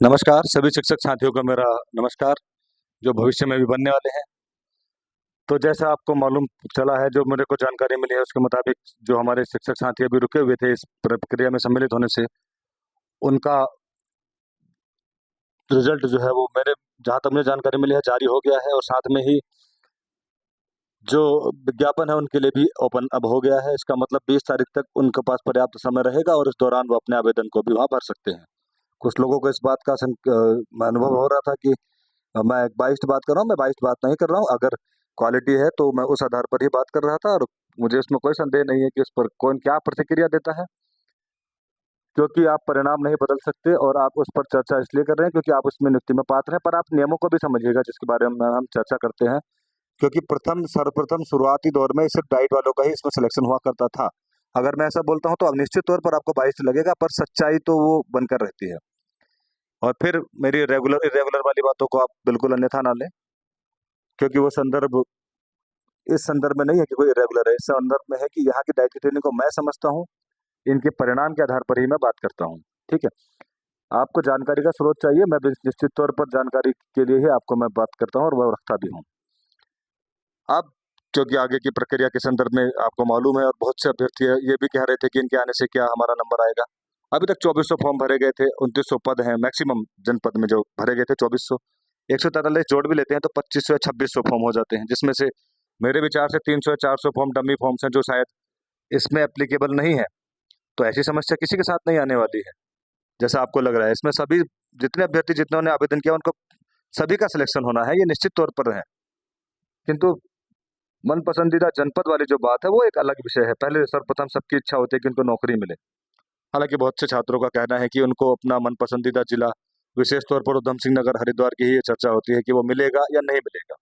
नमस्कार सभी शिक्षक साथियों को मेरा नमस्कार। जो भविष्य में भी बनने वाले हैं। तो जैसा आपको मालूम चला है, जो मेरे को जानकारी मिली है उसके मुताबिक जो हमारे शिक्षक साथी अभी रुके हुए थे इस प्रक्रिया में सम्मिलित होने से, उनका रिजल्ट जो है वो मेरे जहाँ तक मुझे जानकारी मिली है जारी हो गया है, और साथ में ही जो विज्ञापन है उनके लिए भी ओपन अब हो गया है। इसका मतलब 20 तारीख तक उनके पास पर्याप्त समय रहेगा और इस दौरान वो अपने आवेदन को भी वहाँ भर सकते हैं। कुछ लोगों को इस बात का अनुभव हो रहा था कि मैं बाइस्ड बात कर रहा हूँ। मैं बाइस्ड बात नहीं कर रहा हूँ। अगर क्वालिटी है तो मैं उस आधार पर ही बात कर रहा था, और मुझे इसमें कोई संदेह नहीं है कि उस पर कौन क्या प्रतिक्रिया देता है, क्योंकि आप परिणाम नहीं बदल सकते और आप उस पर चर्चा इसलिए कर रहे हैं क्योंकि आप उसमें नियुक्ति में पात्र हैं। पर आप नियमों को भी समझिएगा जिसके बारे में हम चर्चा करते हैं, क्योंकि सर्वप्रथम शुरुआती दौर में सिर्फ डाइट वालों का ही इसमें सिलेक्शन हुआ करता था। अगर मैं ऐसा बोलता हूँ तो अब निश्चित तौर पर आपको बाइस्ड लगेगा, पर सच्चाई तो वो बनकर रहती है। और फिर मेरी रेगुलर इरेगुलर वाली बातों को आप बिल्कुल अन्यथा ना लें, क्योंकि वो संदर्भ इस संदर्भ में नहीं है कि कोई इरेगुलर है। इस संदर्भ में है कि यहाँ की डाइट ट्रेनिंग को मैं समझता हूँ, इनके परिणाम के आधार पर ही मैं बात करता हूँ। ठीक है। आपको जानकारी का स्रोत चाहिए, मैं भी निश्चित तौर पर जानकारी के लिए ही आपको मैं बात करता हूँ और वह रखता भी हूँ। अब क्योंकि आगे की प्रक्रिया के संदर्भ में आपको मालूम है, और बहुत से अभ्यर्थी ये भी कह रहे थे कि इनके आने से क्या हमारा नंबर आएगा। अभी तक 2400 फॉर्म भरे गए थे, 2900 पद हैं मैक्सिमम जनपद में जो भरे गए थे 2400। 143 जोड़ भी लेते हैं तो 2500 या 2600 फॉर्म हो जाते हैं, जिसमें से मेरे विचार से 300 या 400 फॉर्म डमी फॉर्म्स हैं जो शायद इसमें एप्लीकेबल नहीं है। तो ऐसी समस्या किसी के साथ नहीं आने वाली है जैसा आपको लग रहा है। इसमें सभी जितने अभ्यर्थी जितने ने आवेदन किया उनको सभी का सिलेक्शन होना है, ये निश्चित तौर पर है। किंतु मन पसंदीदा जनपद वाली जो बात है वो एक अलग विषय है। पहले सर्वप्रथम सबकी इच्छा होती है कि उनको नौकरी मिले। हालांकि बहुत से छात्रों का कहना है कि उनको अपना मन पसंदीदा जिला, विशेष तौर पर उधम सिंह नगर हरिद्वार की ही ये चर्चा होती है कि वो मिलेगा या नहीं मिलेगा।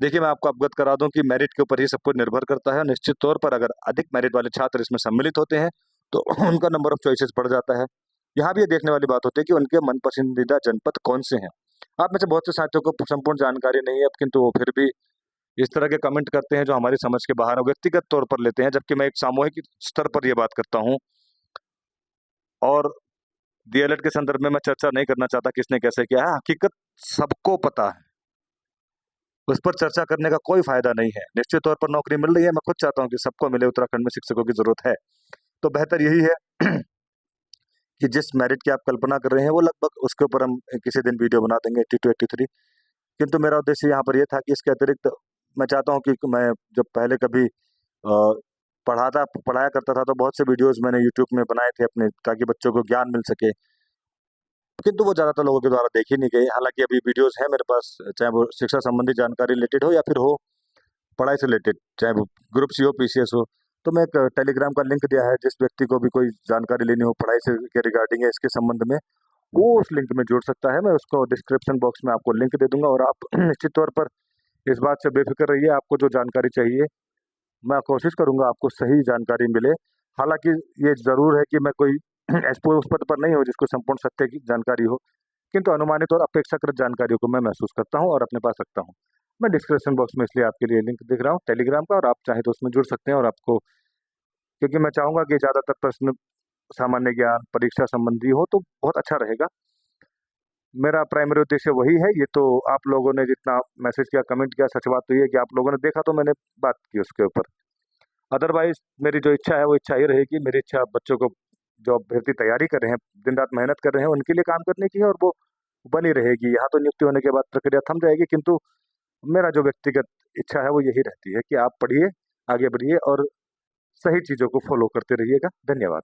देखिए, मैं आपको अवगत करा दूं कि मेरिट के ऊपर ही सब कुछ निर्भर करता है। निश्चित तौर पर अगर अधिक मेरिट वाले छात्र इसमें सम्मिलित होते हैं तो उनका नंबर ऑफ चॉइसेस बढ़ जाता है। यहाँ भी ये देखने वाली बात होती है कि उनके मन पसंदीदा जनपद कौन से हैं। आप में से बहुत से साथियों को संपूर्ण जानकारी नहीं है, किंतु वो फिर भी इस तरह के कमेंट करते हैं जो हमारी समझ के बाहर व्यक्तिगत तौर पर लेते हैं, जबकि मैं एक सामूहिक स्तर पर यह बात करता हूँ। और डीएलएड के संदर्भ में मैं चर्चा नहीं करना चाहता किसने कैसे किया है। हकीकत सबको पता है, उस पर चर्चा करने का कोई फायदा नहीं है। निश्चित तौर पर नौकरी मिल रही है, मैं खुद चाहता हूं कि सबको मिले। उत्तराखंड में शिक्षकों की जरूरत है, तो बेहतर यही है कि जिस मेरिट की आप कल्पना कर रहे हैं वो लगभग उसके ऊपर हम किसी दिन वीडियो बना देंगे 80 to 83। किंतु मेरा उद्देश्य यहाँ पर यह था कि इसके अतिरिक्त मैं चाहता हूँ कि मैं जब पहले कभी पढ़ाया करता था तो बहुत से वीडियोस मैंने यूट्यूब में बनाए थे अपने, ताकि बच्चों को ज्ञान मिल सके। किंतु वो ज्यादातर लोगों के द्वारा देखी नहीं गई। हालांकि अभी वीडियोस है मेरे पास, चाहे वो शिक्षा संबंधी जानकारी रिलेटेड हो या फिर हो पढ़ाई से रिलेटेड, चाहे वो ग्रुप सी हो पीसीएस हो। तो मैं एक टेलीग्राम का लिंक दिया है, जिस व्यक्ति को भी कोई जानकारी लेनी हो पढ़ाई से के रिगार्डिंग है इसके संबंध में, वो उस लिंक में जुड़ सकता है। मैं उसको डिस्क्रिप्शन बॉक्स में आपको लिंक दे दूंगा, और आप निश्चित तौर पर इस बात से बेफिक्र रहिए। आपको जो जानकारी चाहिए मैं कोशिश करूंगा आपको सही जानकारी मिले। हालांकि ये जरूर है कि मैं कोई एक्सपो उस पद पर नहीं हूँ जिसको संपूर्ण सत्य की जानकारी हो, किंतु अनुमानित और अपेक्षाकृत जानकारियों को मैं महसूस करता हूँ और अपने पास रखता हूँ। मैं डिस्क्रिप्शन बॉक्स में इसलिए आपके लिए लिंक दिख रहा हूँ टेलीग्राम का, और आप चाहे तो उसमें जुड़ सकते हैं। और आपको, क्योंकि मैं चाहूंगा कि ज्यादातर प्रश्न सामान्य ज्ञान परीक्षा संबंधी हो तो बहुत अच्छा रहेगा। मेरा प्राइमरी उद्देश्य वही है। ये तो आप लोगों ने जितना मैसेज किया, कमेंट किया, सच बात तो ये है कि आप लोगों ने देखा तो मैंने बात की उसके ऊपर। अदरवाइज मेरी जो इच्छा है वो इच्छा ही रहेगी। मेरी इच्छा बच्चों को, जो अभ्यर्थी तैयारी कर रहे हैं, दिन रात मेहनत कर रहे हैं, उनके लिए काम करने की है, और वो बनी रहेगी। यहाँ तो नियुक्ति होने के बाद प्रक्रिया थम जाएगी, किंतु मेरा जो व्यक्तिगत इच्छा है वो यही रहती है कि आप पढ़िए, आगे बढ़िए और सही चीजों को फॉलो करते रहिएगा। धन्यवाद।